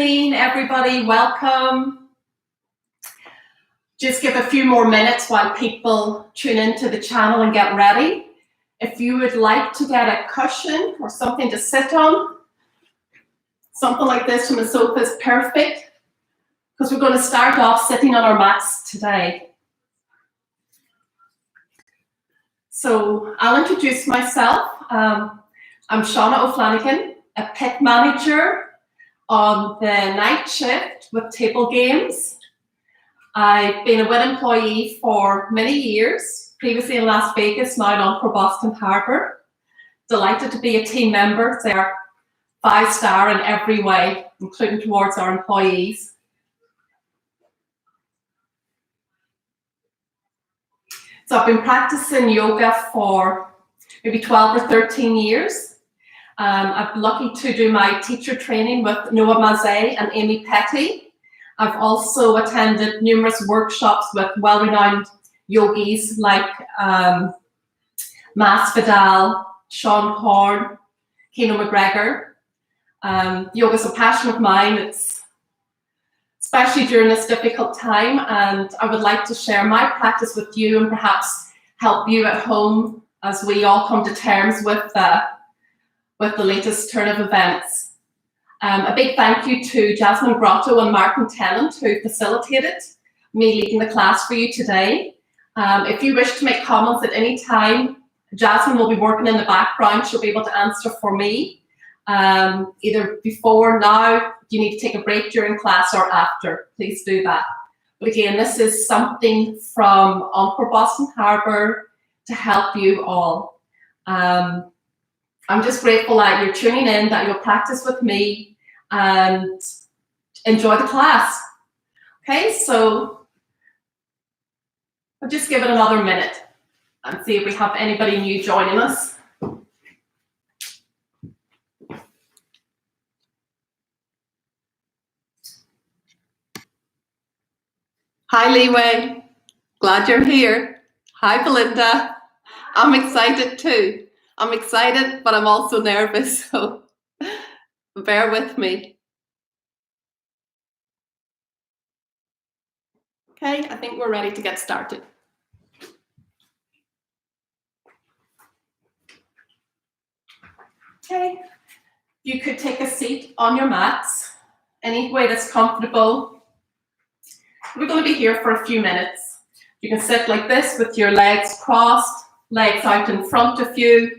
evening, everybody. Welcome. Just give a few more minutes while people tune into the channel and get ready. If you would like to get a cushion or something to sit on, something like this from the sofa is perfect, because we're going to start off sitting on our mats today. So I'll introduce myself. I'm Shauna O'Flanagan, a pit manager on the night shift with table games. I've been a WIN employee for many years, previously in Las Vegas, now in Encore, Boston Harbor. Delighted to be a team member. They're 5-star in every way, including towards our employees. So I've been practicing yoga for maybe 12 or 13 years. I'm lucky to do my teacher training with Noah Mazet and Amy Petty. I've also attended numerous workshops with well-renowned yogis like Mas Vidal, Sean Horn, Keno McGregor. Yoga is a passion of mine. It's especially during this difficult time, and I would like to share my practice with you and perhaps help you at home as we all come to terms with the latest turn of events. A big thank you to Jasmine Grotto and Martin Tennant, who facilitated me leading the class for you today. If you wish to make comments at any time, Jasmine will be working in the background. She'll be able to answer for me, either before, now, you need to take a break during class, or after. Please do that. But again, this is something from Encore Boston Harbor to help you all. I'm just grateful that you're tuning in, that you'll practice with me and enjoy the class. Okay, so I'll just give it another minute and see if we have anybody new joining us. Hi, Leeway. Glad you're here. Hi, Belinda. I'm excited too. I'm excited, but I'm also nervous, so bear with me. Okay, I think we're ready to get started. Okay, you could take a seat on your mats, any way that's comfortable. We're going to be here for a few minutes. You can sit like this with your legs crossed, legs out in front of you,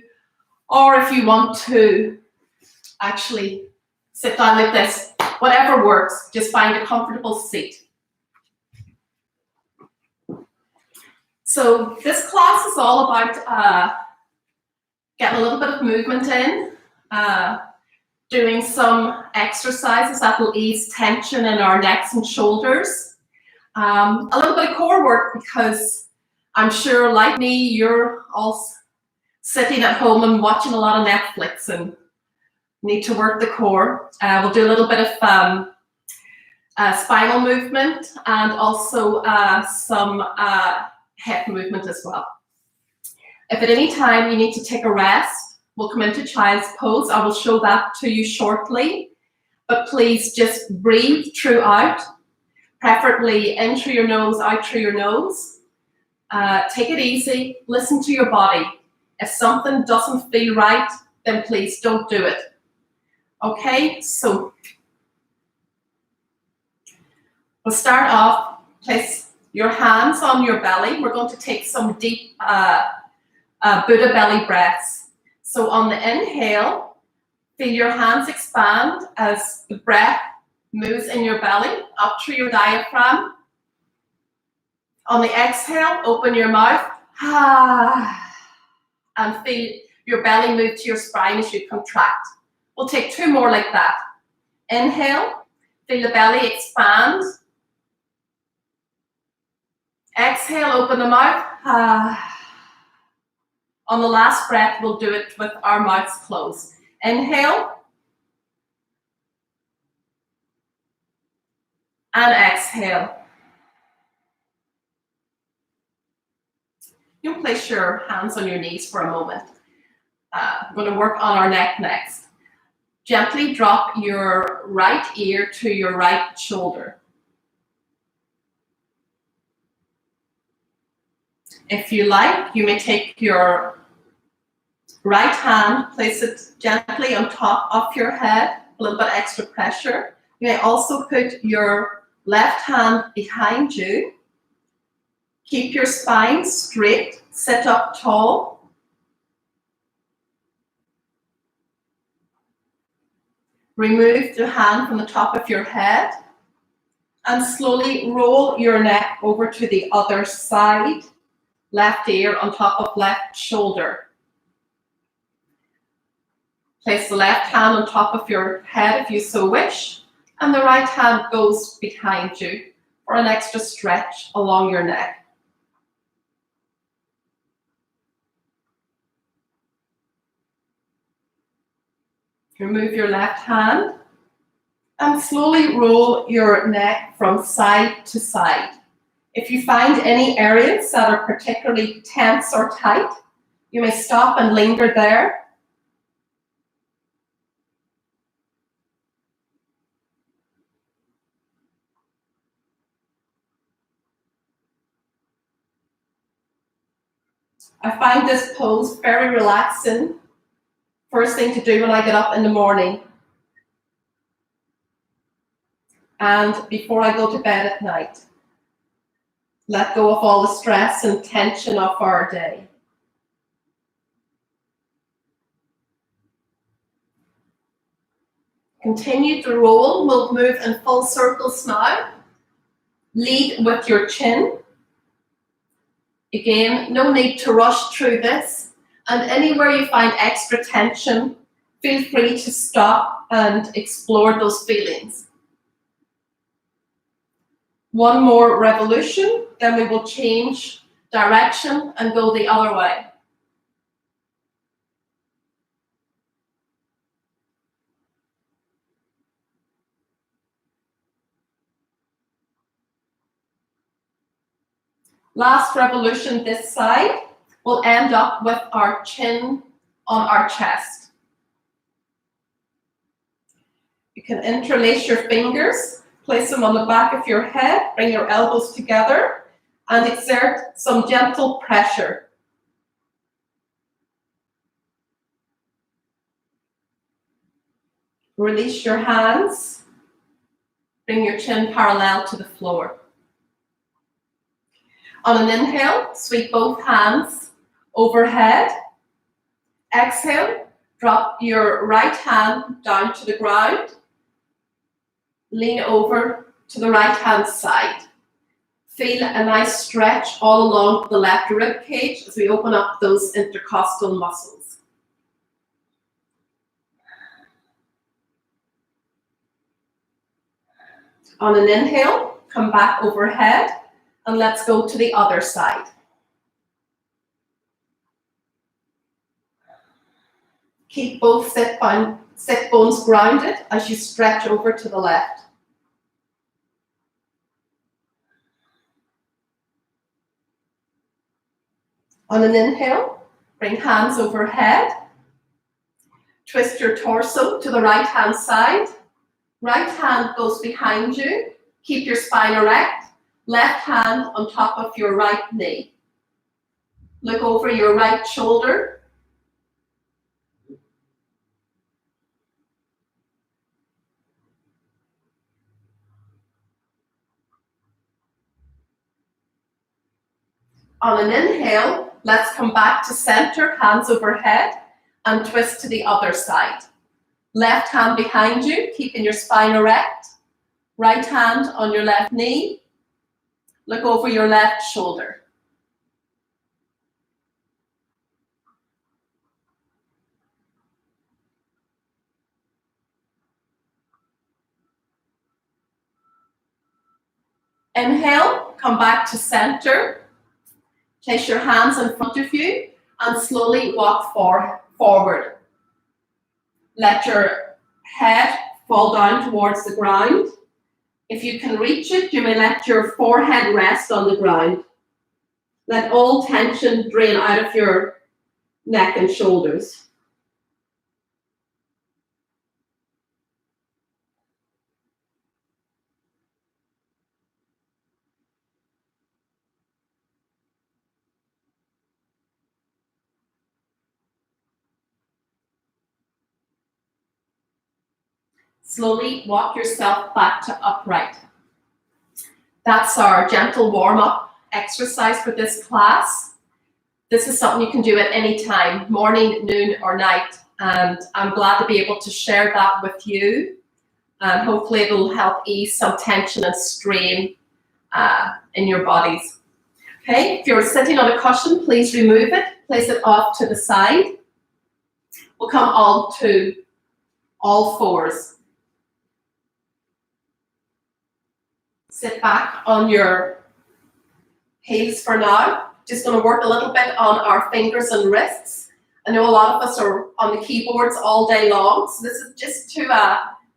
or if you want to actually sit down like this, whatever works, just find a comfortable seat. So this class is all about getting a little bit of movement in, doing some exercises that will ease tension in our necks and shoulders. A little bit of core work, because I'm sure, like me, you're all sitting at home and watching a lot of Netflix and need to work the core. We'll do a little bit of spinal movement and also some hip movement as well. If at any time you need to take a rest, we'll come into child's pose. I will show that to you shortly, but please just breathe throughout, preferably in through your nose, out through your nose. Take it easy, listen to your body. If something doesn't feel right, then please don't do it. Okay, so we'll start off. Place your hands on your belly. We're going to take some deep Buddha belly breaths. So on the inhale, feel your hands expand as the breath moves in your belly up through your diaphragm. On the exhale, open your mouth. And feel your belly move to your spine as you contract. We'll take 2 more like that. Inhale, feel the belly expand. Exhale, open the mouth. On the last breath, we'll do it with our mouths closed. Inhale. And exhale. You can place your hands on your knees for a moment. We're going to work on our neck next. Gently drop your right ear to your right shoulder. If you like, you may take your right hand, place it gently on top of your head, a little bit extra pressure. You may also put your left hand behind you. Keep your spine straight, sit up tall. Remove the hand from the top of your head and slowly roll your neck over to the other side. Left ear on top of left shoulder. Place the left hand on top of your head if you so wish, and the right hand goes behind you for an extra stretch along your neck. Remove your left hand and slowly roll your neck from side to side. If you find any areas that are particularly tense or tight, you may stop and linger there. I find this pose very relaxing. First thing to do when I get up in the morning and before I go to bed at night. Let go of all the stress and tension of our day. Continue to roll. We'll move in full circles now. Lead with your chin. Again, no need to rush through this. And anywhere you find extra tension, feel free to stop and explore those feelings. One more revolution, then we will change direction and go the other way. Last revolution this side, we'll end up with our chin on our chest. You can interlace your fingers, place them on the back of your head, bring your elbows together, and exert some gentle pressure. Release your hands, bring your chin parallel to the floor. On an inhale, sweep both hands overhead. Exhale, drop your right hand down to the ground. Lean over to the right hand side. Feel a nice stretch all along the left rib cage as we open up those intercostal muscles. On an inhale, come back overhead. And let's go to the other side. Keep both sit bones grounded as you stretch over to the left. On an inhale, bring hands overhead. Twist your torso to the right hand side. Right hand goes behind you. Keep your spine erect. Left hand on top of your right knee. Look over your right shoulder. On an inhale, let's come back to center, hands overhead, and twist to the other side. Left hand behind you, keeping your spine erect. Right hand on your left knee. Look over your left shoulder. Inhale, come back to center. Place your hands in front of you and slowly walk forward. Let your head fall down towards the ground. If you can reach it, you may let your forehead rest on the ground. Let all tension drain out of your neck and shoulders. Slowly walk yourself back to upright. That's our gentle warm-up exercise for this class. This is something you can do at any time, morning, noon, or night. And I'm glad to be able to share that with you. And hopefully it will help ease some tension and strain in your bodies. Okay, if you're sitting on a cushion, please remove it, place it off to the side. We'll come on to all fours. Sit back on your heels for now. Just going to work a little bit on our fingers and wrists. I know a lot of us are on the keyboards all day long, so this is just to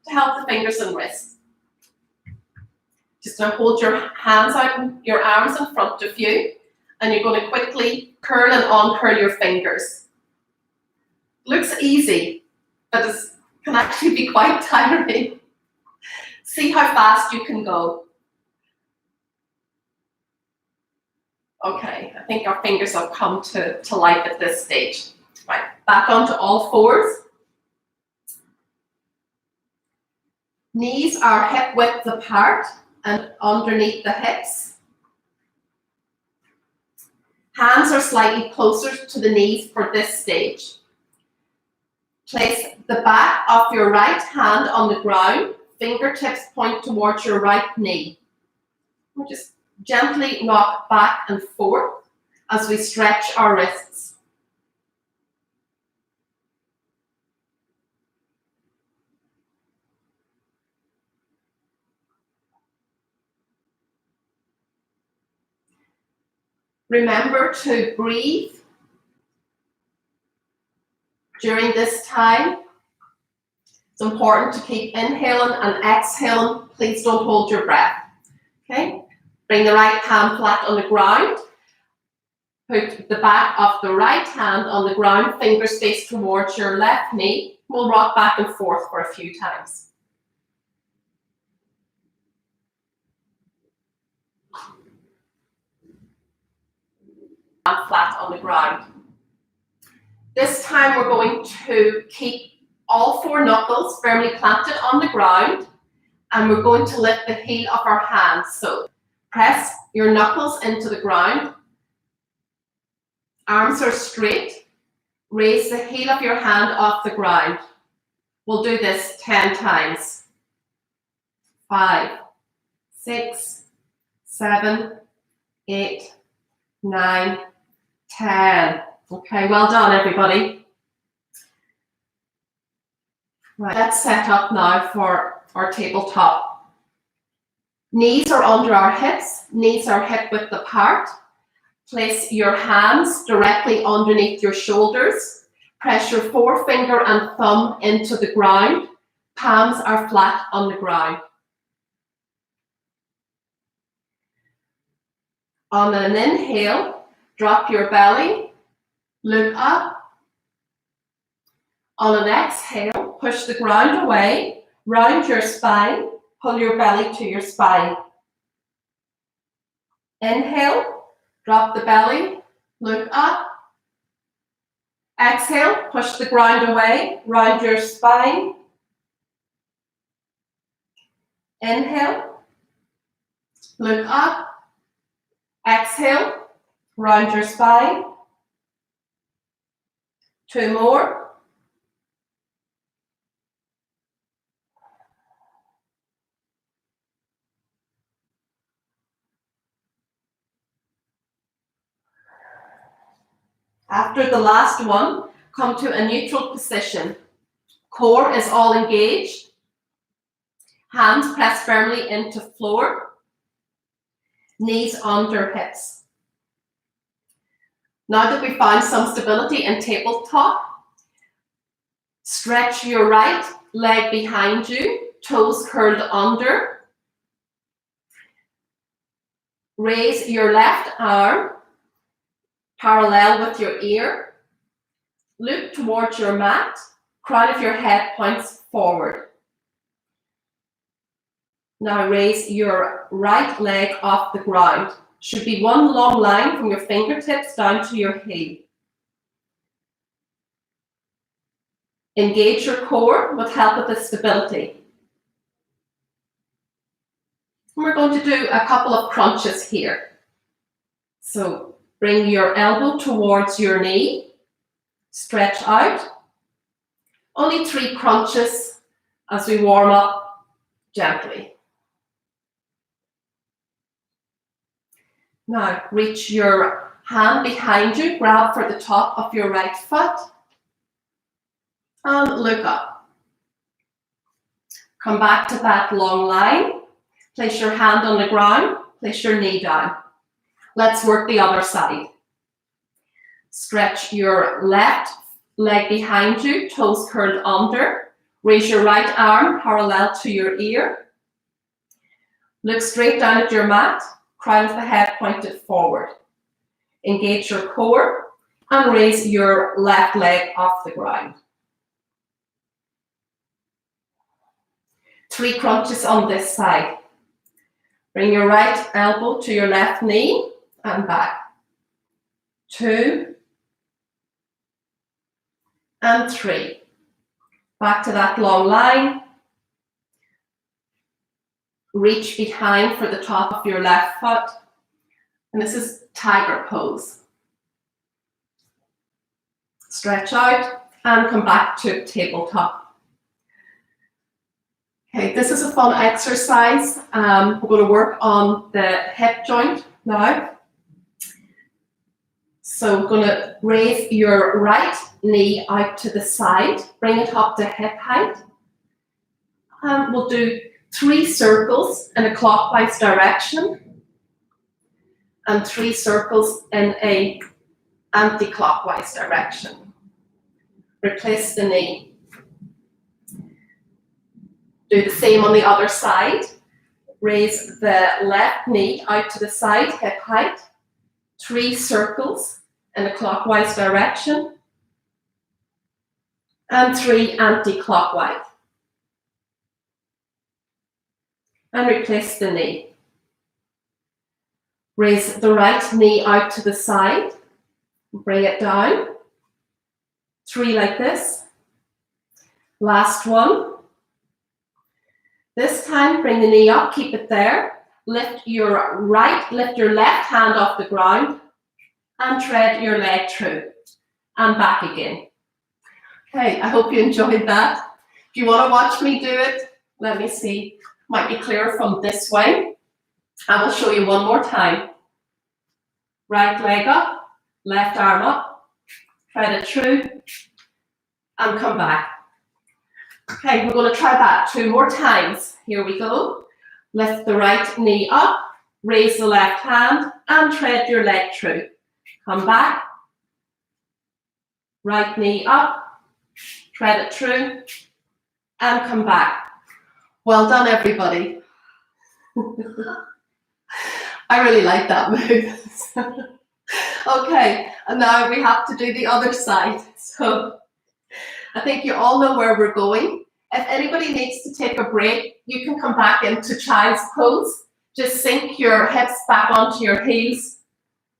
help the fingers and wrists. Just going to hold your hands out, your arms in front of you, and you're going to quickly curl and uncurl your fingers. Looks easy, but it can actually be quite tiring. See how fast you can go. Okay, I think our fingers have come to life at this stage. Right, back onto all fours. Knees are hip width apart and underneath the hips. Hands are slightly closer to the knees for this stage. Place the back of your right hand on the ground. Fingertips point towards your right knee. We'll just gently rock back and forth as we stretch our wrists. Remember to breathe during this time. It's important to keep inhaling and exhaling. Please don't hold your breath. Okay? Bring the right hand flat on the ground. Put the back of the right hand on the ground, fingers face towards your left knee. We'll rock back and forth for a few times. Flat on the ground. This time we're going to keep all four knuckles firmly planted on the ground, and we're going to lift the heel of our hands. So press your knuckles into the ground. Arms are straight. Raise the heel of your hand off the ground. We'll do this 10 times. 5, 6, 7, 8, 9, 10. Okay, well done, everybody. Right, let's set up now for our tabletop. Knees are under our hips. Knees are hip width apart. Place your hands directly underneath your shoulders. Press your forefinger and thumb into the ground. Palms are flat on the ground. On an inhale, drop your belly, look up. On an exhale, push the ground away, round your spine, pull your belly to your spine. Inhale, drop the belly, look up. Exhale, push the ground away, round your spine. Inhale, look up. Exhale, round your spine. 2 more. After the last one, come to a neutral position. Core is all engaged. Hands press firmly into floor. Knees under hips. Now that we've found some stability in tabletop, stretch your right leg behind you, toes curled under. Raise your left arm parallel with your ear. Look towards your mat. Crown of your head points forward. Now raise your right leg off the ground. Should be one long line from your fingertips down to your heel. Engage your core with help of the stability. We're going to do a couple of crunches here. So bring your elbow towards your knee, stretch out. Only 3 crunches as we warm up gently. Now reach your hand behind you, grab for the top of your right foot, and look up. Come back to that long line. Place your hand on the ground, place your knee down. Let's work the other side. Stretch your left leg behind you, toes curled under. Raise your right arm parallel to your ear. Look straight down at your mat, crown of the head pointed forward. Engage your core and raise your left leg off the ground. 3 crunches on this side. Bring your right elbow to your left knee and back. 2 and 3. Back to that long line. Reach behind for the top of your left foot. And this is tiger pose. Stretch out and come back to tabletop. Okay, this is a fun exercise. We're going to work on the hip joint now. So we're going to raise your right knee out to the side, bring it up to hip height. And we'll do 3 circles in a clockwise direction and 3 circles in a anti-clockwise direction. Replace the knee. Do the same on the other side. Raise the left knee out to the side, hip height. 3 circles in a clockwise direction. And 3 anti-clockwise. And replace the knee. Raise the right knee out to the side. Bring it down. 3 like this. Last one. This time, bring the knee up, keep it there. Lift your left hand off the ground and tread your leg through and back again. Okay, I hope you enjoyed that. If you want to watch me do it, let me see. Might be clearer from this way. I will show you one more time. Right leg up, left arm up, tread it through and come back. Okay, we're going to try that 2 more times. Here we go. Lift the right knee up, raise the left hand, and tread your leg through. Come back. Right knee up, tread it through, and come back. Well done, everybody. I really like that move. Okay, and now we have to do the other side. So I think you all know where we're going. If anybody needs to take a break, you can come back into child's pose. Just sink your hips back onto your heels.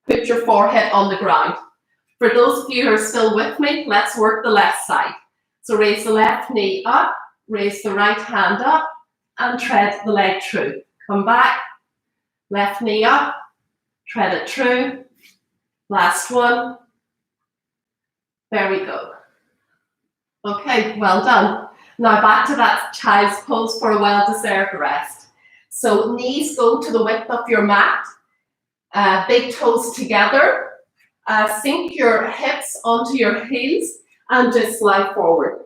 Put your forehead on the ground. For those of you who are still with me, let's work the left side. So raise the left knee up, raise the right hand up, and tread the leg through. Come back, left knee up, tread it through. Last one. There we go. Okay, well done. Now back to that child's pose for a well-deserved rest. So knees go to the width of your mat, big toes together, sink your hips onto your heels and just slide forward.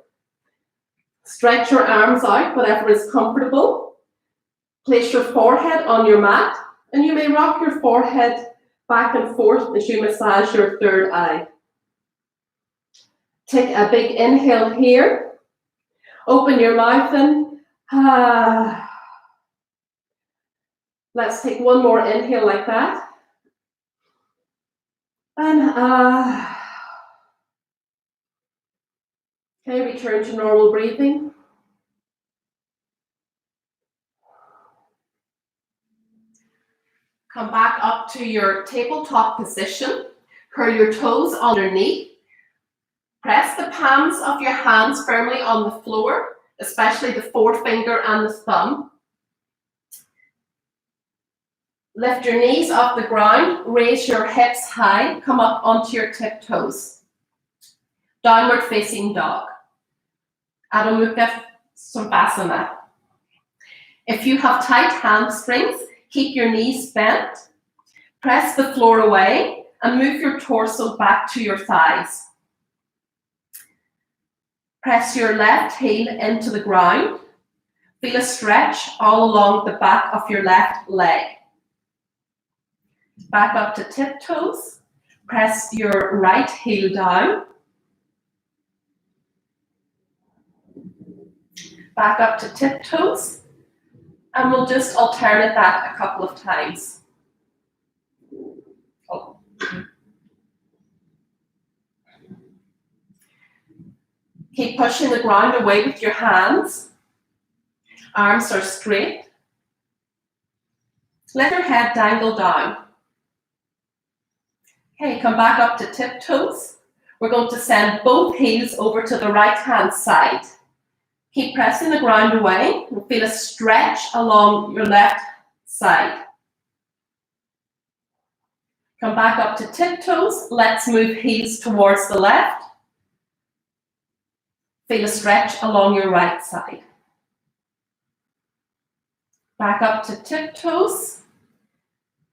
Stretch your arms out, whatever is comfortable. Place your forehead on your mat and you may rock your forehead back and forth as you massage your third eye. Take a big inhale here. Open your mouth and let's take one more inhale like that. And okay, return to normal breathing. Come back up to your tabletop position. Curl your toes underneath. Press the palms of your hands firmly on the floor, especially the forefinger and the thumb. Lift your knees off the ground, raise your hips high, come up onto your tiptoes. Downward facing dog. Adho Mukha Svanasana. If you have tight hamstrings, keep your knees bent, press the floor away, and move your torso back to your thighs. Press your left heel into the ground. Feel a stretch all along the back of your left leg. Back up to tiptoes. Press your right heel down. Back up to tiptoes. And we'll just alternate that a couple of times. Keep pushing the ground away with your hands. Arms are straight. Let your head dangle down. Okay, come back up to tiptoes. We're going to send both heels over to the right-hand side. Keep pressing the ground away and feel a stretch along your left side. Come back up to tiptoes. Let's move heels towards the left. Feel a stretch along your right side. Back up to tiptoes.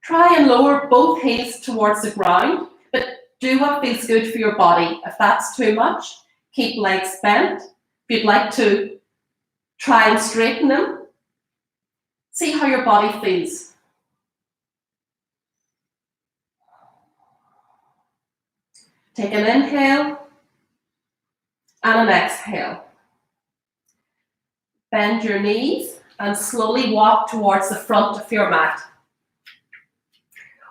Try and lower both heels towards the ground, but do what feels good for your body. If that's too much, keep legs bent. If you'd like to try and straighten them, see how your body feels. Take an inhale and an exhale. Bend your knees and slowly walk towards the front of your mat.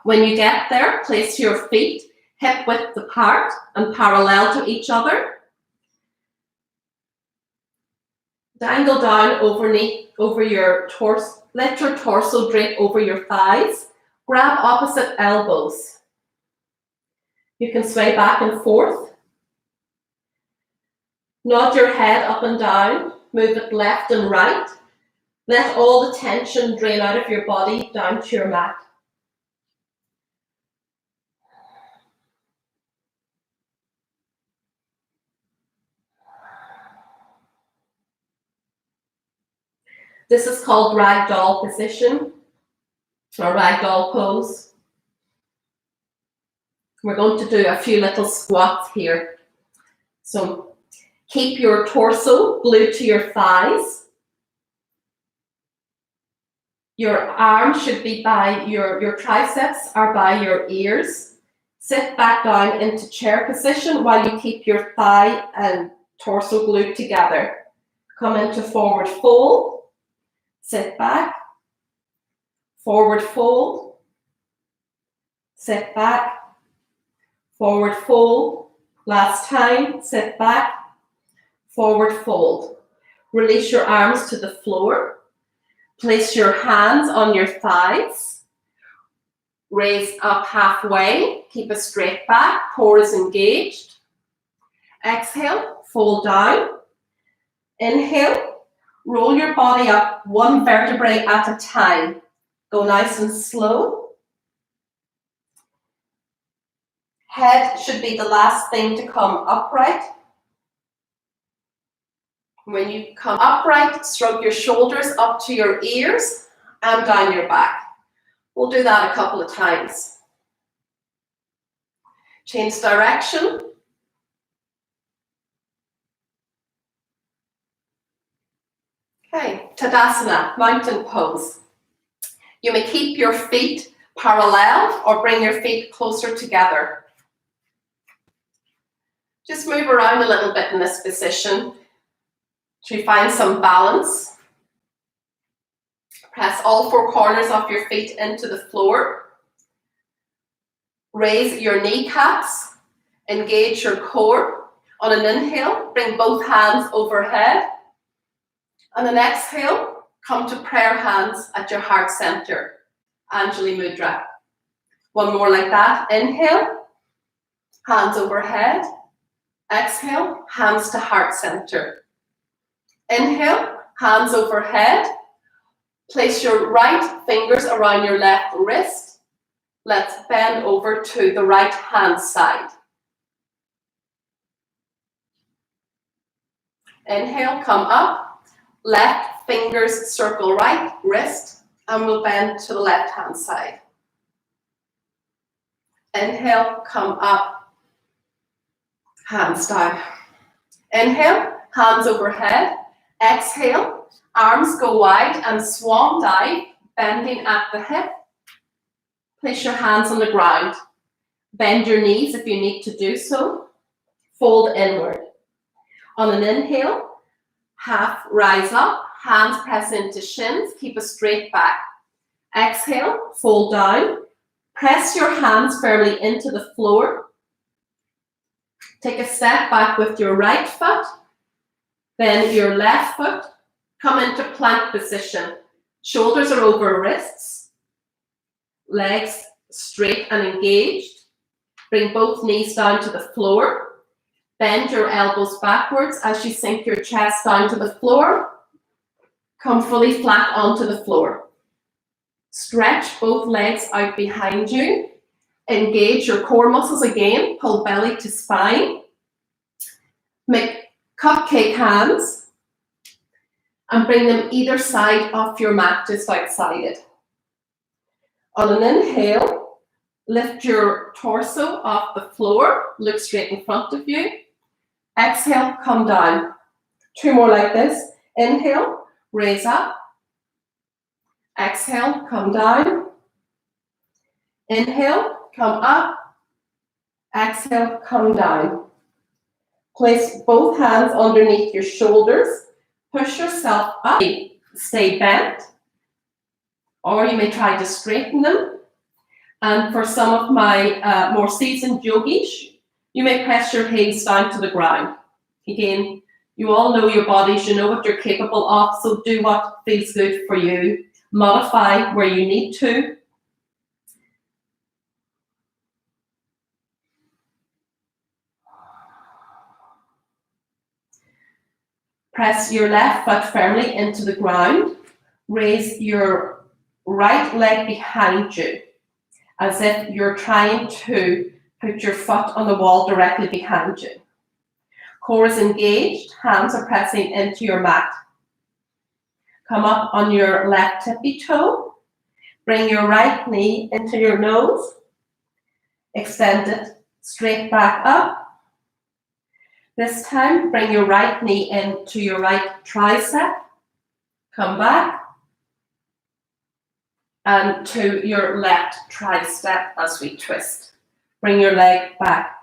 When you get there, place your feet hip width apart and parallel to each other. Dangle down over your torso. Let your torso drape over your thighs. Grab opposite elbows. You can sway back and forth. Nod your head up and down. Move it left and right. Let all the tension drain out of your body down to your mat. This is called ragdoll position or ragdoll pose. We're going to do a few little squats here. So keep your torso glued to your thighs. Your arms should be by your triceps are by your ears. Sit back down into chair position while you keep your thigh and torso glued together. Come into forward fold. Sit back, forward fold, sit back, forward fold. Last time, sit back, forward fold. Release your arms to the floor. Place your hands on your thighs. Raise up halfway. Keep a straight back. Core is engaged. Exhale, fold down. Inhale. Roll your body up one vertebrae at a time. Go nice and slow. Head should be the last thing to come upright. When you come upright, stroke your shoulders up to your ears and down your back. We'll do that a couple of times. Change direction. Okay, Tadasana, mountain pose. You may keep your feet parallel or bring your feet closer together. Just move around a little bit in this position to find some balance. Press all four corners of your feet into the floor. Raise your kneecaps. Engage your core. On an inhale, bring both hands overhead. On an exhale, come to prayer hands at your heart center. Anjali Mudra. One more like that. Inhale, hands overhead. Exhale, hands to heart center. Inhale, hands overhead. Place your right fingers around your left wrist. Let's bend over to the right hand side. Inhale, come up. Left fingers circle right wrist, and we'll bend to the left hand side. Inhale, come up. Hands down. Inhale, hands overhead. Exhale, arms go wide and swan dive, bending at the hip. Place your hands on the ground. Bend your knees if you need to do so. Fold inward. On an inhale, half rise up, hands press into shins, keep a straight back. Exhale, fold down. Press your hands firmly into the floor. Take a step back with your right foot, then your left foot. Come into plank position. Shoulders are over wrists. Legs straight and engaged. Bring both knees down to the floor. Bend your elbows backwards as you sink your chest down to the floor. Come fully flat onto the floor. Stretch both legs out behind you. Engage your core muscles again. Pull belly to spine. Make cupcake hands and bring them either side of your mat, just outside it. On an inhale, lift your torso off the floor. Look straight in front of you. Exhale, come down. 2 more like this. Inhale, raise up. Exhale, come down. Inhale, come up. Exhale, come down. Place both hands underneath your shoulders. Push yourself up. Stay bent. Or you may try to straighten them. And for some of my more seasoned yogis, you may press your heels down to the ground. Again, you all know your bodies, you know what you're capable of, so do what feels good for you. Modify where you need to. Press your left foot firmly into the ground. Raise your right leg behind you, as if you're trying to put your foot on the wall directly behind you. Core is engaged, hands are pressing into your mat. Come up on your left tippy toe. Bring your right knee into your nose. Extend it straight back up. This time, bring your right knee into your right tricep. Come back. And to your left tricep as we twist. Bring your leg back.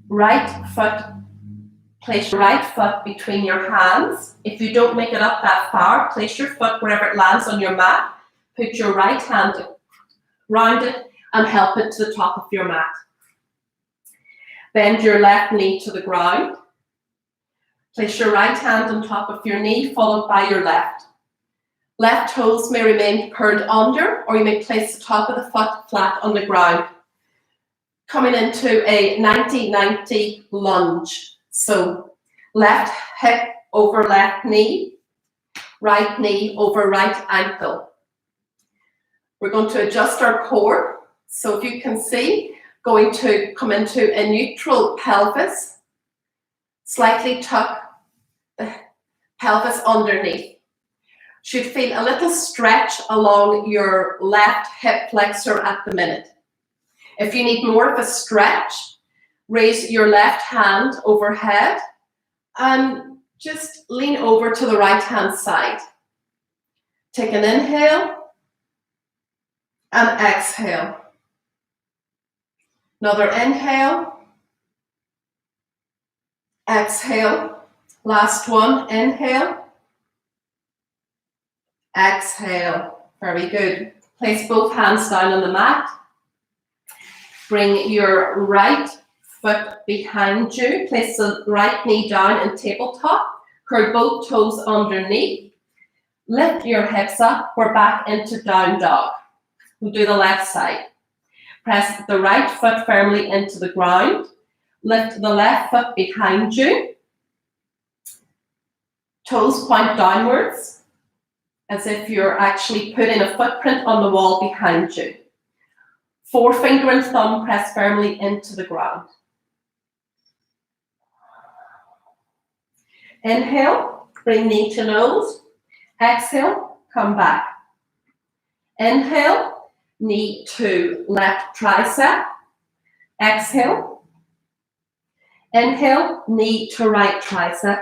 Right foot, place your right foot between your hands. If you don't make it up that far, place your foot wherever it lands on your mat. Put your right hand round it and help it to the top of your mat. Bend your left knee to the ground. Place your right hand on top of your knee, followed by your left. Left toes may remain curled under, or you may place the top of the foot flat on the ground. Coming into a 90-90 lunge. So left hip over left knee, right knee over right ankle. We're going to adjust our core. So if you can see, going to come into a neutral pelvis, slightly tuck the pelvis underneath. Should feel a little stretch along your left hip flexor at the minute. If you need more of a stretch, raise your left hand overhead and just lean over to the right hand side. Take an inhale and exhale. Another inhale, exhale. Last one, inhale, exhale. Very good. Place both hands down on the mat. Bring your right foot behind you. Place the right knee down in tabletop. Curl both toes underneath. Lift your hips up. We're back into down dog. We'll do the left side. Press the right foot firmly into the ground. Lift the left foot behind you. Toes point downwards, as if you're actually putting a footprint on the wall behind you. Forefinger and thumb press firmly into the ground. Inhale, bring knee to nose. Exhale, come back. Inhale, knee to left tricep. Exhale. Inhale, knee to right tricep.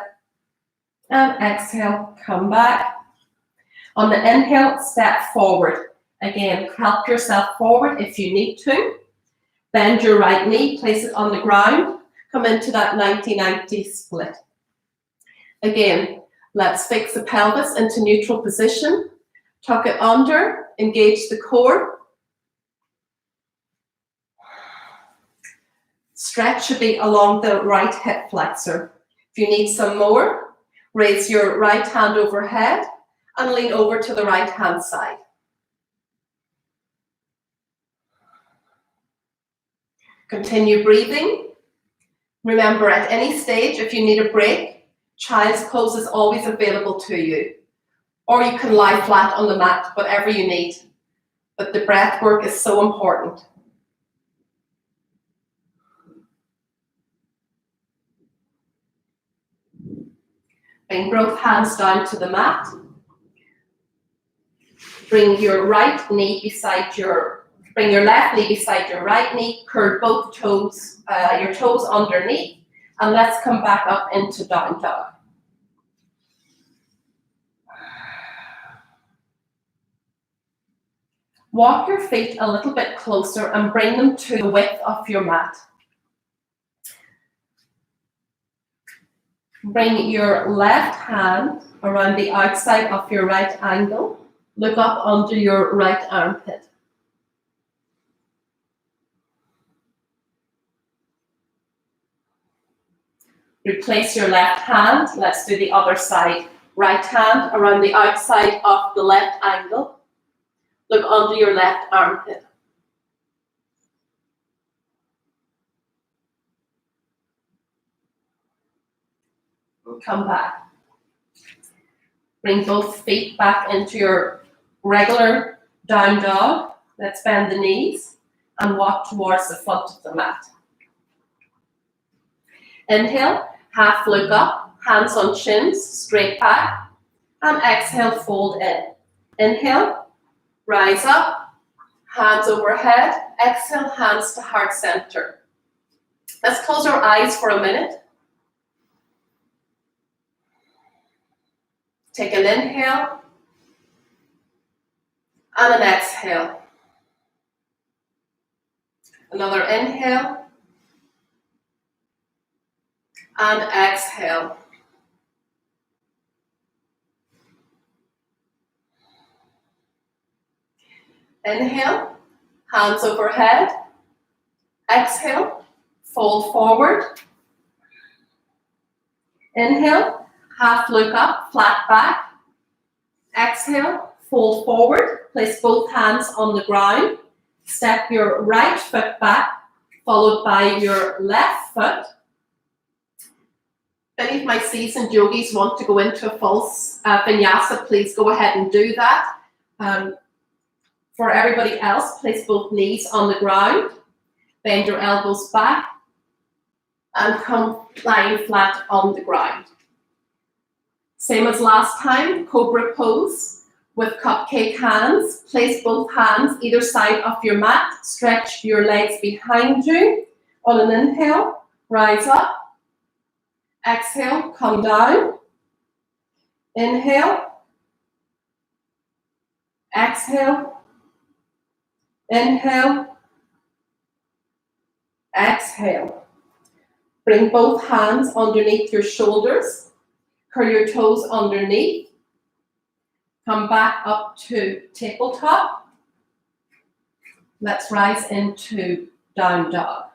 And exhale, come back. On the inhale, step forward. Again, help yourself forward if you need to. Bend your right knee, place it on the ground. Come into that 90-90 split. Again, let's fix the pelvis into neutral position. Tuck it under, engage the core. Stretch should be along the right hip flexor. If you need some more, raise your right hand overhead and lean over to the right hand side. Continue breathing. Remember, at any stage, if you need a break, child's pose is always available to you. Or you can lie flat on the mat, whatever you need. But the breath work is so important. Bring both hands down to the mat. Bring your left knee beside your right knee. Curl both toes, your toes underneath. And let's come back up into down dog. Walk your feet a little bit closer and bring them to the width of your mat. Bring your left hand around the outside of your right ankle. Look up under your right armpit. Replace your left hand. Let's do the other side. Right hand around the outside of the left ankle. Look under your left armpit. Come back. Bring both feet back into your regular down dog. Let's bend the knees and walk towards the front of the mat. Inhale, half look up, hands on shins, straight back. And exhale, fold in. Inhale, rise up, hands overhead. Exhale, hands to heart center. Let's close our eyes for a minute. Take an inhale and an exhale. Another inhale and exhale. Inhale, hands overhead. Exhale, fold forward. Inhale. Half look up, flat back. Exhale, fold forward. Place both hands on the ground. Step your right foot back, followed by your left foot. If any of my seasoned yogis want to go into a false vinyasa, please go ahead and do that. For everybody else, place both knees on the ground. Bend your elbows back and come lying flat on the ground. Same as last time, cobra pose with cupcake hands. Place both hands either side of your mat. Stretch your legs behind you. On an inhale, rise up. Exhale, come down. Inhale. Exhale. Inhale. Exhale. Bring both hands underneath your shoulders. Curl your toes underneath. Come back up to tabletop. Let's rise into down dog.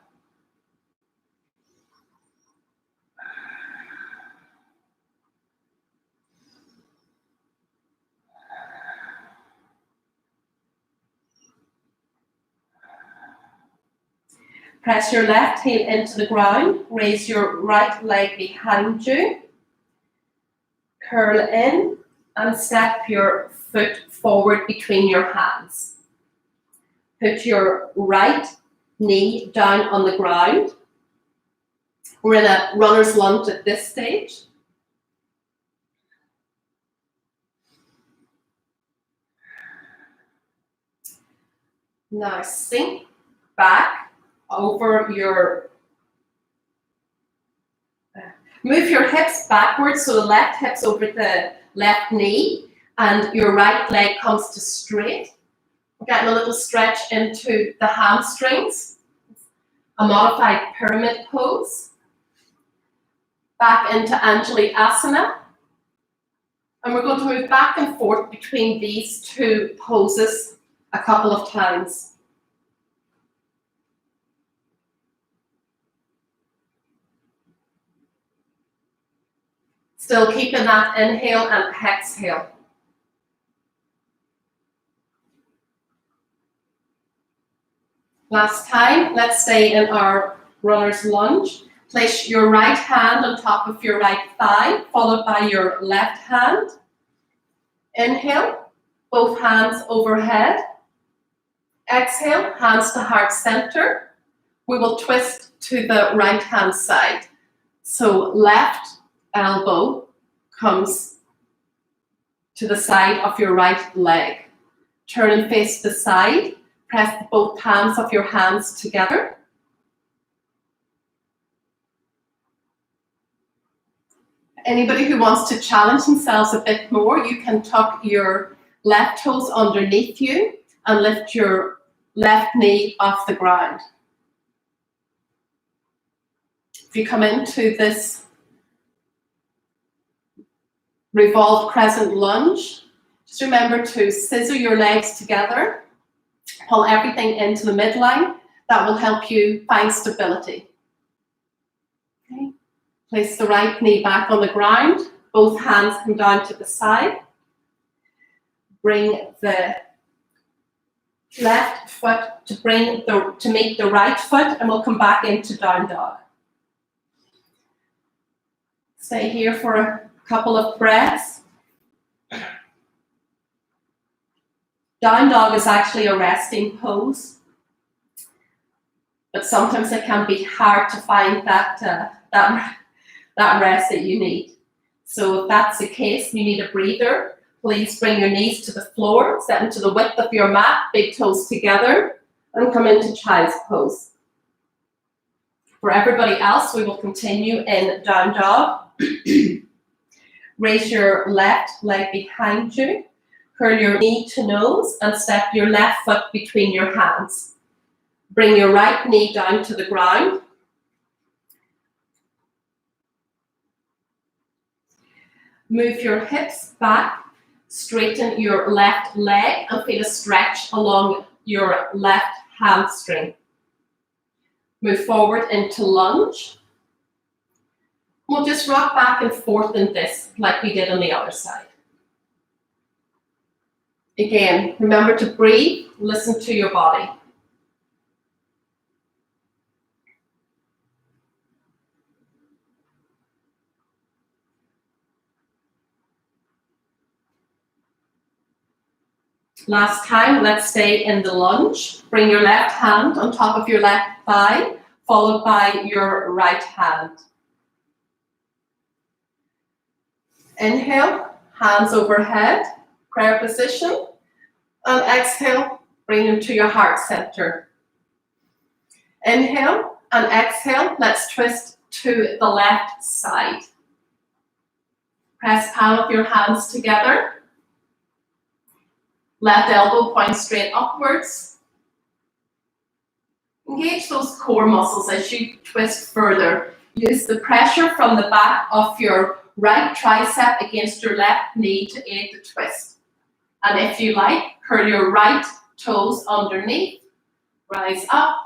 Press your left heel into the ground. Raise your right leg behind you. Curl in and step your foot forward between your hands. Put your right knee down on the ground. We're in a runner's lunge at this stage. Now sink back over your, move your hips backwards, so the left hip's over the left knee and your right leg comes to straight. We're getting a little stretch into the hamstrings. A modified pyramid pose. Back into Anjali Asana. And we're going to move back and forth between these two poses a couple of times. Still keeping that inhale and exhale. Last time, let's stay in our runner's lunge. Place your right hand on top of your right thigh, followed by your left hand. Inhale, both hands overhead. Exhale, hands to heart center. We will twist to the right hand side. So left elbow comes to the side of your right leg. Turn and face the side. Press both palms of your hands together. Anybody who wants to challenge themselves a bit more, you can tuck your left toes underneath you and lift your left knee off the ground. If you come into this revolved crescent lunge, just remember to scissor your legs together. Pull everything into the midline. That will help you find stability. Okay. Place the right knee back on the ground. Both hands come down to the side. Bring the left foot to meet the right foot, and we'll come back into down dog. Stay here for a couple of breaths. Down dog is actually a resting pose, but sometimes it can be hard to find that rest that you need. So if that's the case, you need a breather. Please bring your knees to the floor, set them to the width of your mat, big toes together, and come into child's pose. For everybody else, we will continue in down dog. Raise your left leg behind you. Curl your knee to nose and step your left foot between your hands. Bring your right knee down to the ground. Move your hips back. Straighten your left leg and feel a stretch along your left hamstring. Move forward into lunge. We'll just rock back and forth in this like we did on the other side. Again, remember to breathe, listen to your body. Last time, let's stay in the lunge. Bring your left hand on top of your left thigh, followed by your right hand. Inhale, hands overhead, prayer position. And exhale, bring them to your heart center. Inhale and exhale, let's twist to the left side. Press palm of your hands together. Left elbow points straight upwards. Engage those core muscles as you twist further. Use the pressure from the back of your right tricep against your left knee to aid the twist. And if you like, curl your right toes underneath, rise up.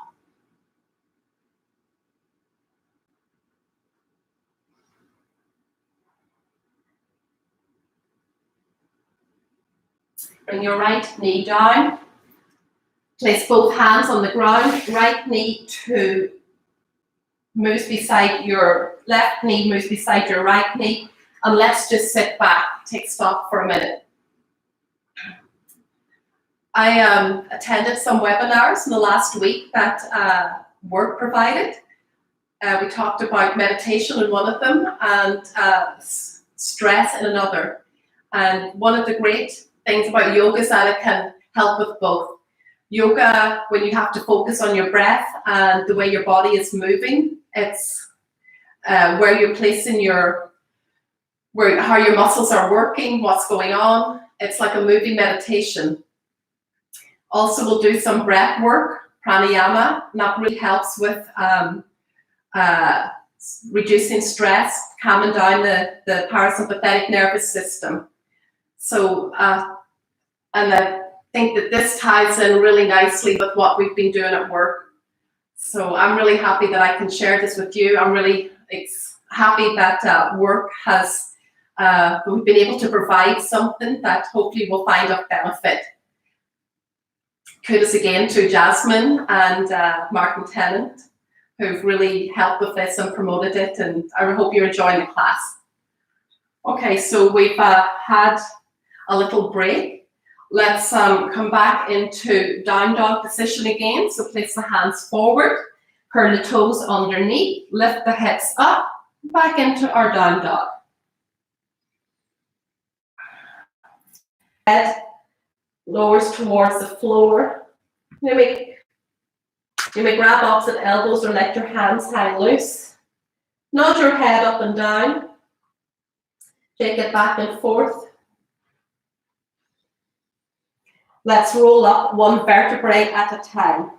Bring your right knee down. Place both hands on the ground. Right knee moves beside your left knee, moves beside your right knee. And let's just sit back, take stock for a minute. I attended some webinars in the last week that work provided. We talked about meditation in one of them and stress in another. And one of the great things about yoga is that it can help with both. Yoga, when you have to focus on your breath and the way your body is moving, it's where you're placing how your muscles are working, what's going on. It's like a moving meditation. Also, we'll do some breath work, pranayama, and that really helps with reducing stress, calming down the parasympathetic nervous system. So, and I think that this ties in really nicely with what we've been doing at work. So I'm really happy that I can share this with you. I'm really happy that work has, we've been able to provide something that hopefully will find of benefit. Kudos again to Jasmine and Martin Tennant, who've really helped with this and promoted it, and I hope you're enjoying the class. Okay, so we've had a little break. Let's come back into down dog position again. So place the hands forward, curl the toes underneath, lift the hips up, back into our down dog. Head lowers towards the floor. You may grab opposite elbows or let your hands hang loose. Nod your head up and down. Shake it back and forth. Let's roll up one vertebrae at a time.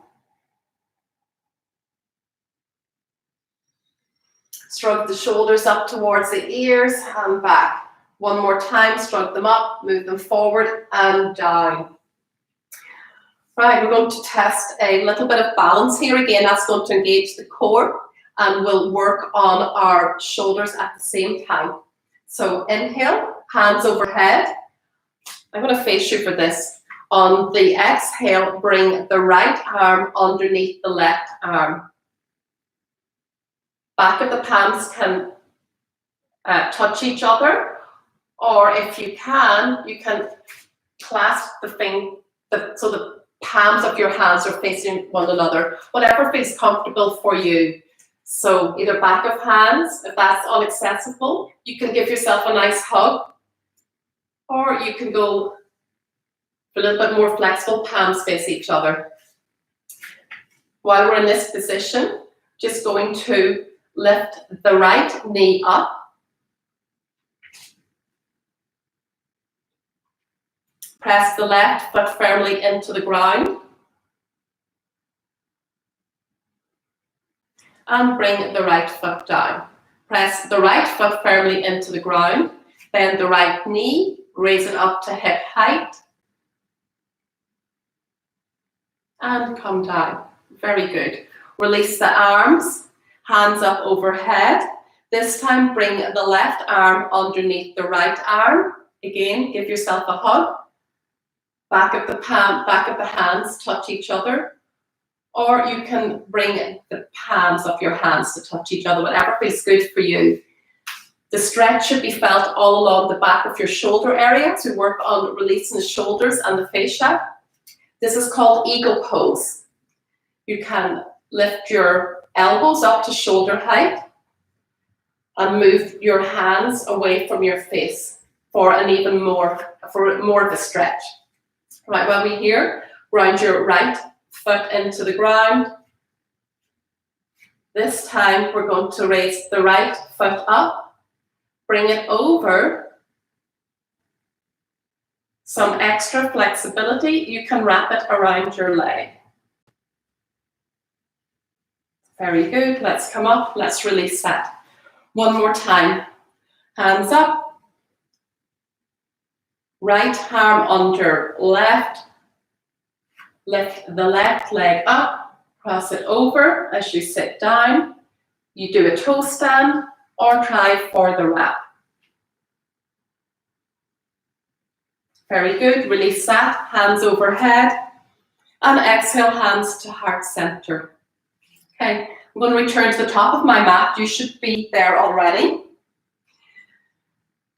Shrug the shoulders up towards the ears and back. One more time, shrug them up, move them forward and down. Right, we're going to test a little bit of balance here. Again, that's going to engage the core and we'll work on our shoulders at the same time. So inhale, hands overhead. I'm going to face you for this. On the exhale, bring the right arm underneath the left arm. Back of the palms can touch each other. Or if you can clasp so the palms of your hands are facing one another, whatever feels comfortable for you. So either back of hands, if that's inaccessible, you can give yourself a nice hug, or you can go a little bit more flexible, palms face each other. While we're in this position, just going to lift the right knee up. Press the left foot firmly into the ground. And bring the right foot down. Press the right foot firmly into the ground. Bend the right knee, raise it up to hip height. And come down. Very good. Release the arms, hands up overhead. This time bring the left arm underneath the right arm. Again, give yourself a hug. Back of the hands touch each other, or you can bring the palms of your hands to touch each other, whatever feels good for you. The stretch should be felt all along the back of your shoulder area to work on releasing the shoulders and the fascia. This is called eagle pose. You can lift your elbows up to shoulder height and move your hands away from your face for more of a stretch. Right, while we're here, ground your right foot into the ground. This time we're going to raise the right foot up, bring it over. Some extra flexibility, you can wrap it around your leg. Very good, let's come up, let's release that. One more time, hands up. Right arm under left, lift the left leg up, cross it over as you sit down. You do a toe stand or try for the wrap. Very good, release that, hands overhead, and exhale, hands to heart center. Okay, I'm going to return to the top of my mat. You should be there already.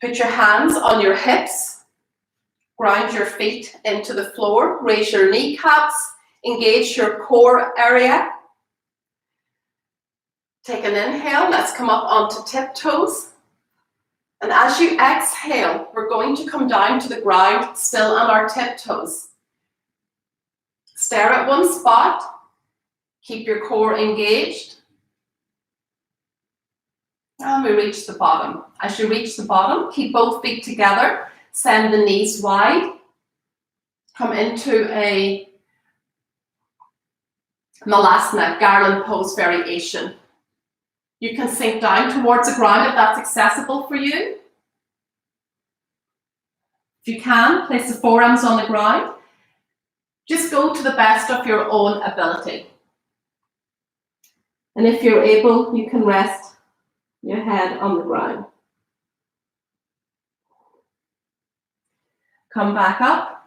Put your hands on your hips, ground your feet into the floor, raise your kneecaps, engage your core area. Take an inhale, let's come up onto tiptoes. And as you exhale, we're going to come down to the ground, still on our tiptoes. Stare at one spot, keep your core engaged. And we reach the bottom. As you reach the bottom, keep both feet together, send the knees wide. Come into a Malasana, garland pose variation. You can sink down towards the ground if that's accessible for you. If you can, place the forearms on the ground. Just go to the best of your own ability. And if you're able, you can rest your head on the ground. Come back up.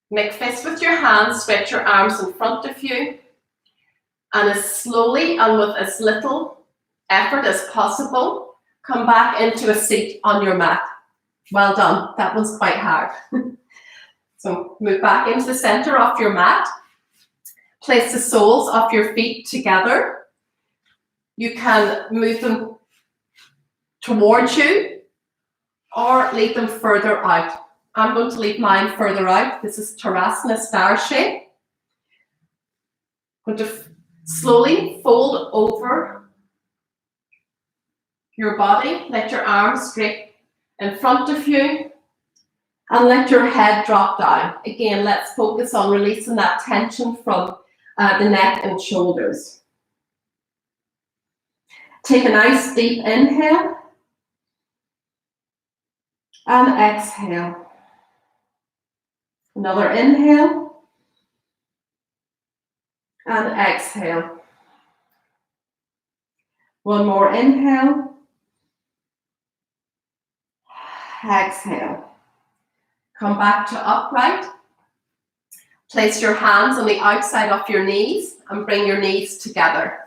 Make fists with your hands, stretch your arms in front of you. And as slowly and with as little effort as possible, come back into a seat on your mat. Well done, that one's quite hard. So move back into the center of your mat. Place the soles of your feet together. You can move them towards you or leave them further out. I'm going to leave mine further out. This is Tadasana star shape. I'm going to slowly fold over your body. Let your arms straight in front of you and let your head drop down. Again, let's focus on releasing that tension from the neck and shoulders. Take a nice deep inhale and exhale. Another inhale and exhale. One more inhale. Exhale. Come back to upright. Place your hands on the outside of your knees and bring your knees together.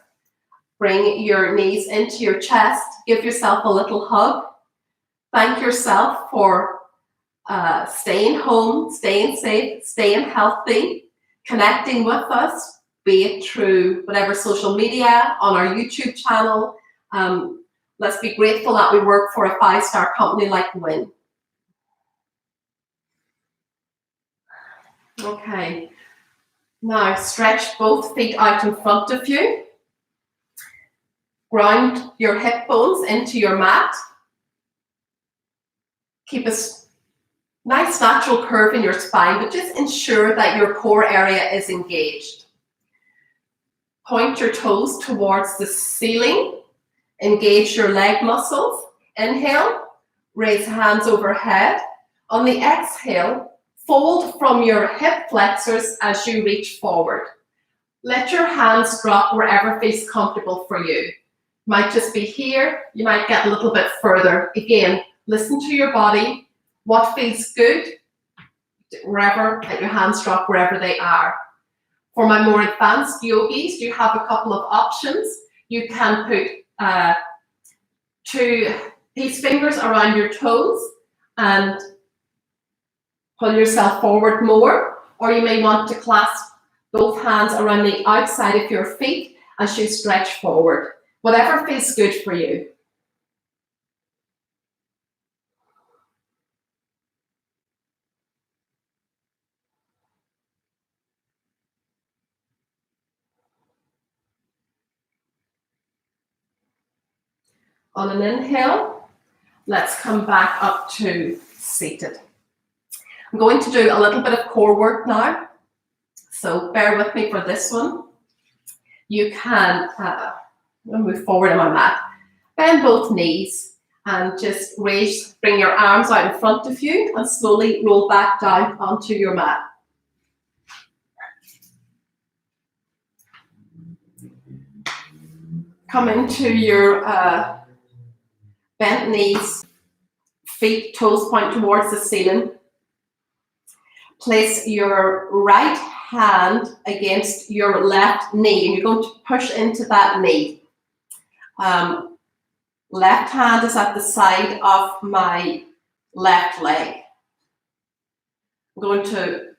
Bring your knees into your chest. Give yourself a little hug. Thank yourself for staying home, staying safe, staying healthy, connecting with us, be it through whatever social media, on our YouTube channel. Let's be grateful that we work for a 5-star company like Win. Okay, now stretch both feet out in front of you. Ground your hip bones into your mat. Keep a nice natural curve in your spine, but just ensure that your core area is engaged. Point your toes towards the ceiling. Engage your leg muscles. Inhale, raise hands overhead. On the exhale, fold from your hip flexors as you reach forward. Let your hands drop wherever feels comfortable for you. Might just be here, you might get a little bit further. Again, listen to your body. What feels good, wherever, let your hands drop wherever they are. For my more advanced yogis, you have a couple of options. You can put 2 peace fingers around your toes and pull yourself forward more, or you may want to clasp both hands around the outside of your feet as you stretch forward. Whatever feels good for you. On an inhale, let's come back up to seated. I'm going to do a little bit of core work now, so bear with me for this one. You can move forward on my mat, bend both knees, and just bring your arms out in front of you and slowly roll back down onto your mat. Come into your bent knees, feet, toes point towards the ceiling. Place your right hand against your left knee, and you're going to push into that knee. Left hand is at the side of my left leg. I'm going to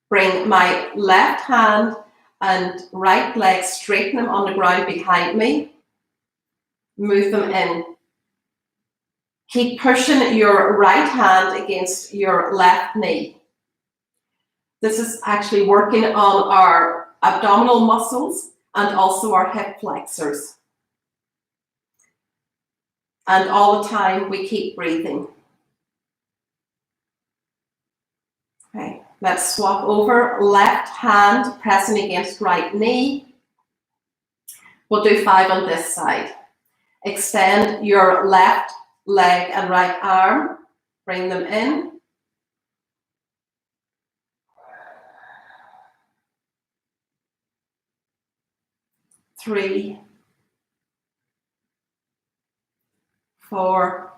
bring my left hand and right leg, straighten them on the ground behind me. Move them in. Keep pushing your right hand against your left knee. This is actually working on our abdominal muscles and also our hip flexors. And all the time we keep breathing. Okay, let's swap over. Left hand pressing against right knee. We'll do 5 on this side. Extend your left leg and right arm. Bring them in. 3, 4,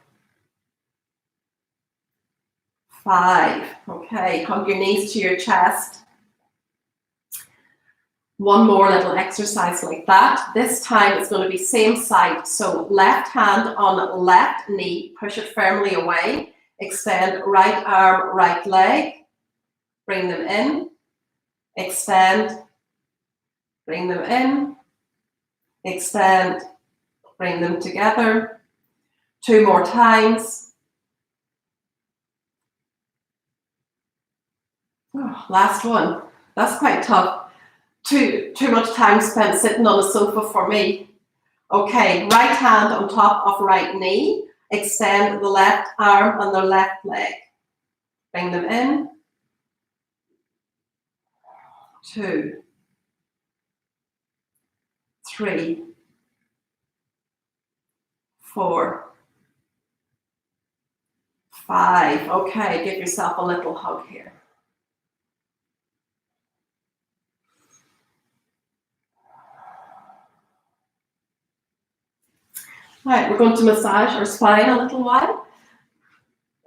5. Okay, hug your knees to your chest. One more little exercise like that. This time it's going to be same side. So left hand on left knee, push it firmly away. Extend right arm, right leg. Bring them in. Extend. Bring them in. Extend. Bring them together. 2 more times. Oh, last one. That's quite tough. Too much time spent sitting on the sofa for me. Okay, right hand on top of right knee. Extend the left arm and the left leg. Bring them in. 2, 3, 4, 5. Okay, give yourself a little hug here. Right, we're going to massage our spine a little while.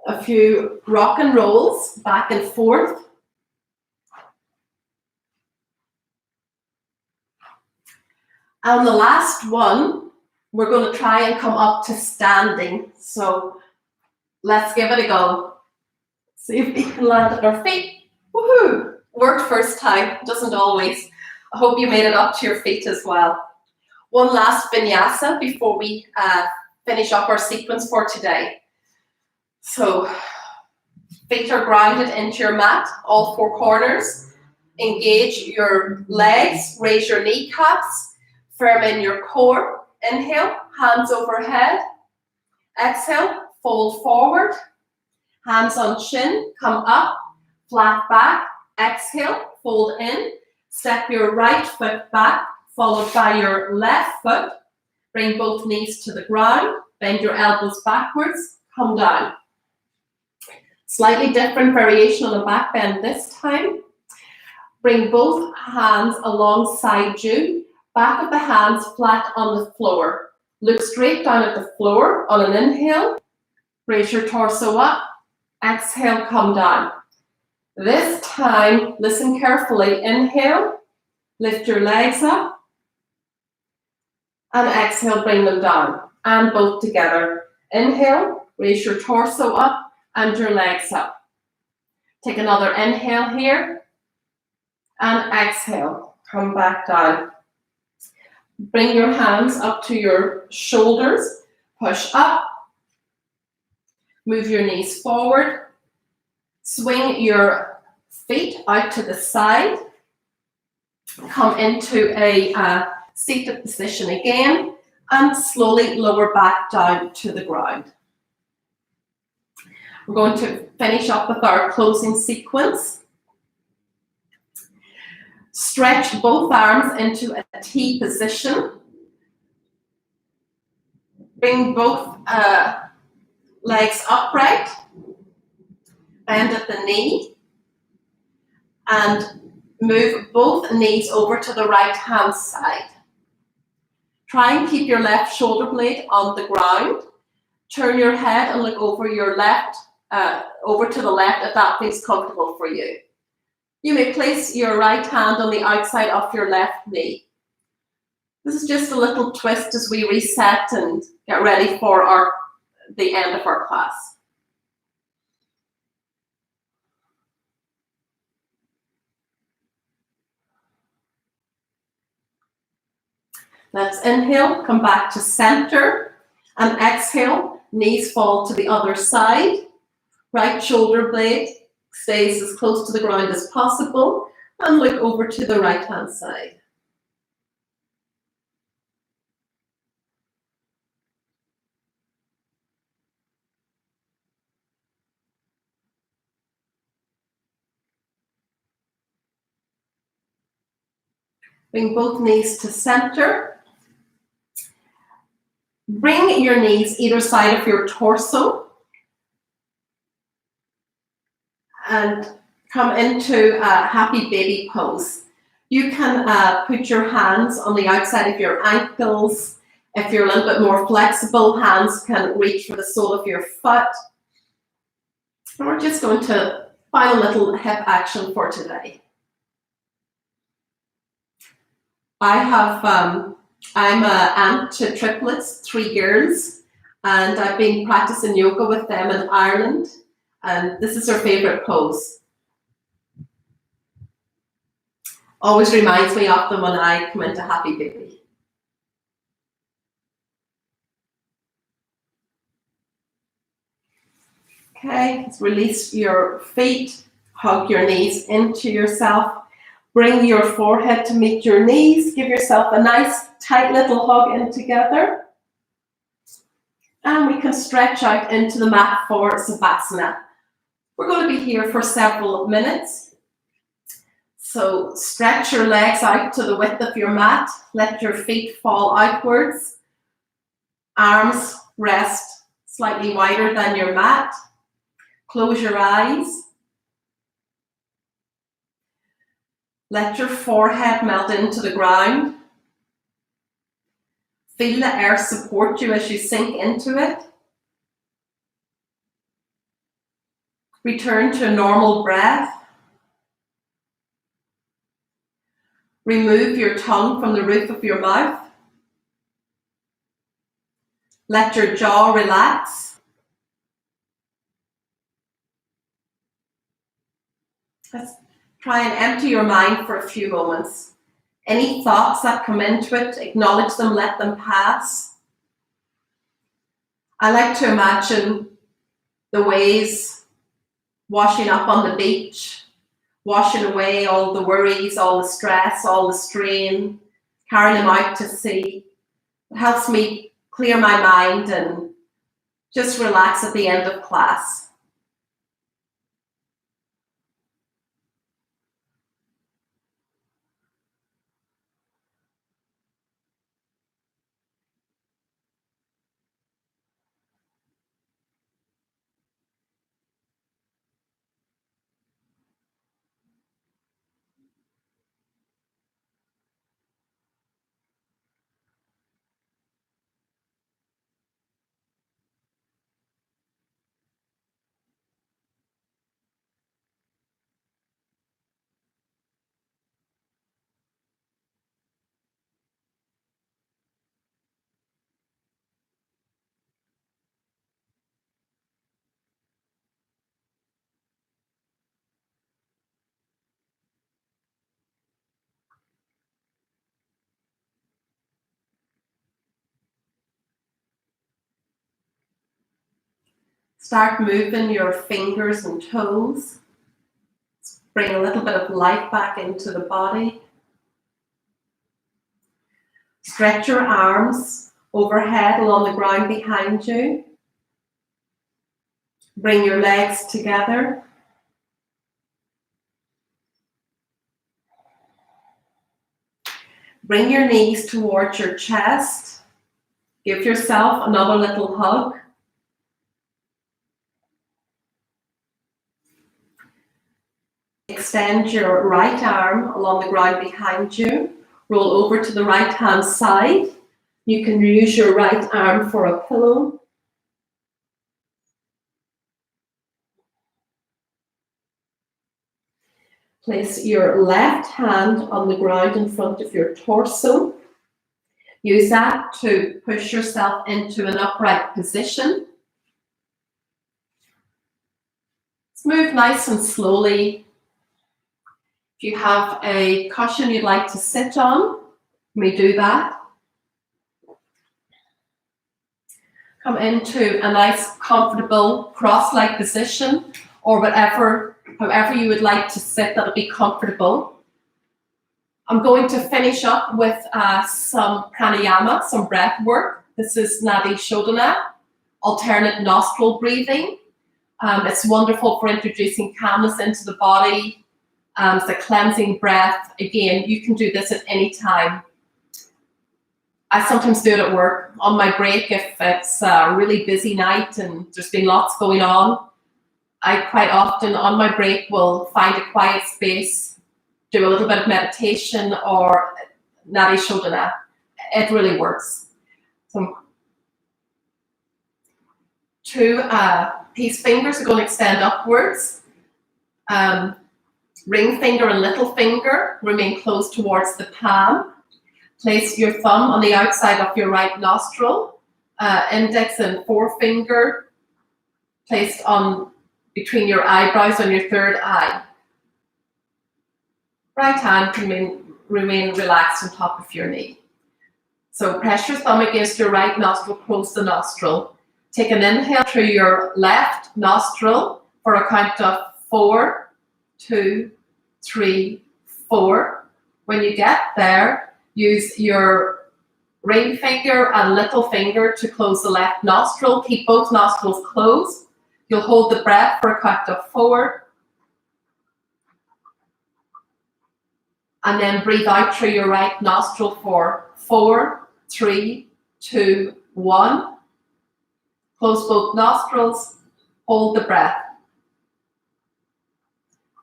A few rock and rolls back and forth. And the last one, we're going to try and come up to standing. So let's give it a go. See if we can land at our feet. Woohoo! Worked first time, doesn't always. I hope you made it up to your feet as well. One last vinyasa before we finish up our sequence for today. So feet are grounded into your mat, all 4 corners. Engage your legs, raise your kneecaps, firm in your core. Inhale, hands overhead. Exhale, fold forward. Hands on chin, come up, flat back. Exhale, fold in. Step your right foot back, followed by your left foot. Bring both knees to the ground. Bend your elbows backwards. Come down. Slightly different variation on the back bend this time. Bring both hands alongside you. Back of the hands flat on the floor. Look straight down at the floor on an inhale. Raise your torso up. Exhale, come down. This time, listen carefully. Inhale. Lift your legs up. And exhale, bring them down. And both together. Inhale, raise your torso up and your legs up. Take another inhale here. And exhale, come back down. Bring your hands up to your shoulders. Push up. Move your knees forward. Swing your feet out to the side. Come into a seated position again, and slowly lower back down to the ground. We're going to finish up with our closing sequence. Stretch both arms into a T position. Bring both legs upright. Bend at the knee. And move both knees over to the right hand side. Try and keep your left shoulder blade on the ground. Turn your head and look over your left, over to the left if that feels comfortable for you. You may place your right hand on the outside of your left knee. This is just a little twist as we reset and get ready for the end of our class. Let's inhale, come back to center, and exhale, knees fall to the other side. Right shoulder blade stays as close to the ground as possible, and look over to the right-hand side. Bring both knees to center. Bring your knees either side of your torso and come into a happy baby pose. You can put your hands on the outside of your ankles. If you're a little bit more flexible, hands can reach for the sole of your foot. And we're just going to find a little hip action for today. I'm an aunt to triplets, 3 girls, and I've been practicing yoga with them in Ireland, and this is her favorite pose. Always reminds me of them when I come into happy baby. Okay, let's release your feet, hug your knees into yourself. Bring your forehead to meet your knees. Give yourself a nice, tight little hug in together. And we can stretch out into the mat for Savasana. We're going to be here for several minutes. So stretch your legs out to the width of your mat. Let your feet fall outwards. Arms rest slightly wider than your mat. Close your eyes. Let your forehead melt into the ground. Feel the air support you as you sink into it. Return to a normal breath. Remove your tongue from the roof of your mouth. Let your jaw relax. Let's try and empty your mind for a few moments. Any thoughts that come into it, acknowledge them, let them pass. I like to imagine the waves washing up on the beach, washing away all the worries, all the stress, all the strain, carrying them out to sea. It helps me clear my mind and just relax at the end of class. Start moving your fingers and toes. Bring a little bit of life back into the body. Stretch your arms overhead along the ground behind you. Bring your legs together. Bring your knees towards your chest. Give yourself another little hug. Extend your right arm along the ground behind you. Roll over to the right-hand side. You can use your right arm for a pillow. Place your left hand on the ground in front of your torso. Use that to push yourself into an upright position. Let's move nice and slowly. If you have a cushion you'd like to sit on, you may do that. Come into a nice, comfortable cross-like position, or however you would like to sit that'll be comfortable. I'm going to finish up with some pranayama, some breath work. This is Nadi Shodhana, alternate nostril breathing. It's wonderful for introducing calmness into the body. It's a cleansing breath. Again, you can do this at any time. I sometimes do it at work on my break if it's a really busy night and there's been lots going on. I quite often on my break will find a quiet space, do a little bit of meditation or Nadi Shodhana. It really works. So 2 peace fingers are going to extend upwards. Ring finger and little finger remain close towards the palm. Place your thumb on the outside of your right nostril. Index and forefinger placed on between your eyebrows on your third eye. Right hand can remain relaxed on top of your knee. So press your thumb against your right nostril, close the nostril. Take an inhale through your left nostril for a count of 4, 2, 3, 4. When you get there, use your ring finger and little finger to close the left nostril. Keep both nostrils closed. You'll hold the breath for a count of 4. And then breathe out through your right nostril for 4, 3, 2, 1. Close both nostrils. Hold the breath.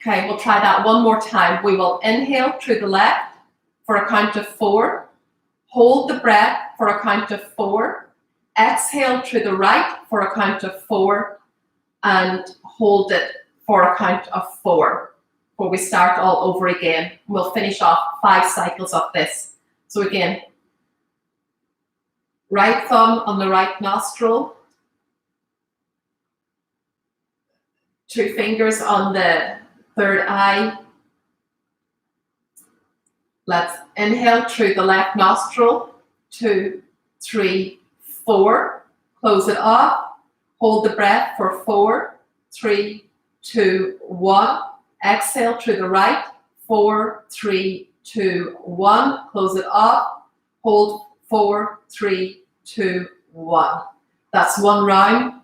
Okay, we'll try that one more time. We will inhale through the left for a count of 4. Hold the breath for a count of 4. Exhale through the right for a count of 4. And hold it for a count of 4 before we start all over again. We'll finish off 5 cycles of this. So again, right thumb on the right nostril. 2 fingers on the third eye. Let's inhale through the left nostril. 2, 3, 4. Close it off. Hold the breath for 4, 3, 2, 1. Exhale through the right. 4, 3, 2, 1. Close it off. Hold 4, 3, 2, 1. That's 1 round.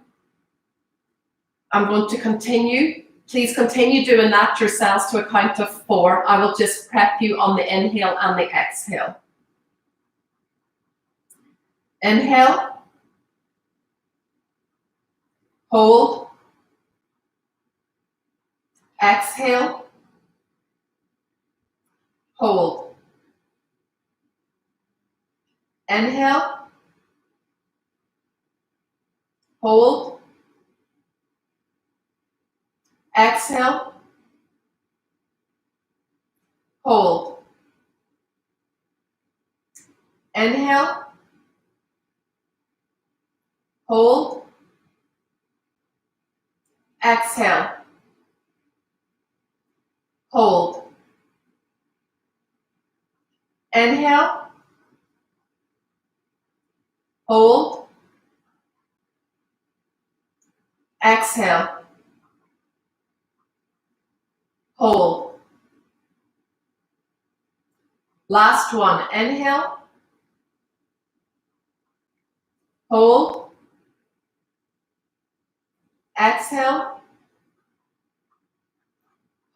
I'm going to continue. Please continue doing that yourselves to a count of 4. I will just prep you on the inhale and the exhale. Inhale. Hold. Exhale. Hold. Inhale. Hold. Exhale. Hold. Inhale. Hold. Exhale. Hold. Inhale. Hold. Exhale. Hold. Last one. Inhale. Hold. Exhale.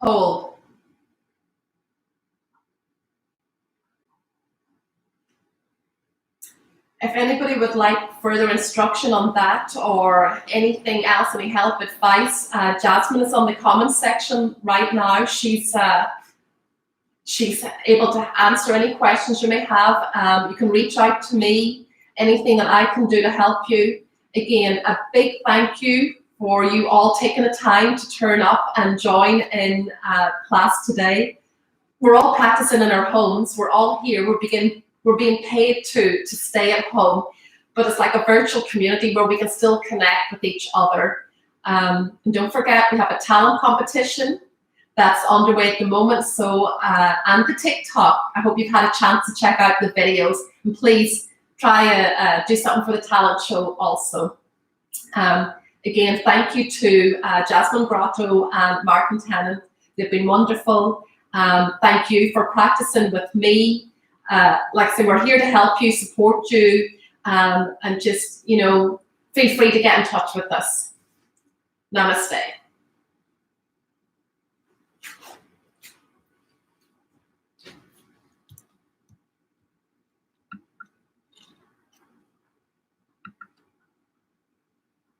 Hold. If anybody would like further instruction on that or anything else, any help, advice, Jasmine is on the comments section right now. She's able to answer any questions you may have. You can reach out to me, anything that I can do to help you. Again, a big thank you for you all taking the time to turn up and join in class today. We're all practicing in our homes. We're all here. we're being paid to stay at home, but it's like a virtual community where we can still connect with each other. And don't forget, we have a talent competition that's underway at the moment. So, and the TikTok, I hope you've had a chance to check out the videos, and please try do something for the talent show also. Again, thank you to Jasmine Grotto and Martin Tennant. They've been wonderful. Thank you for practicing with me. Like I said, we're here to help you, support you, and just, feel free to get in touch with us. Namaste.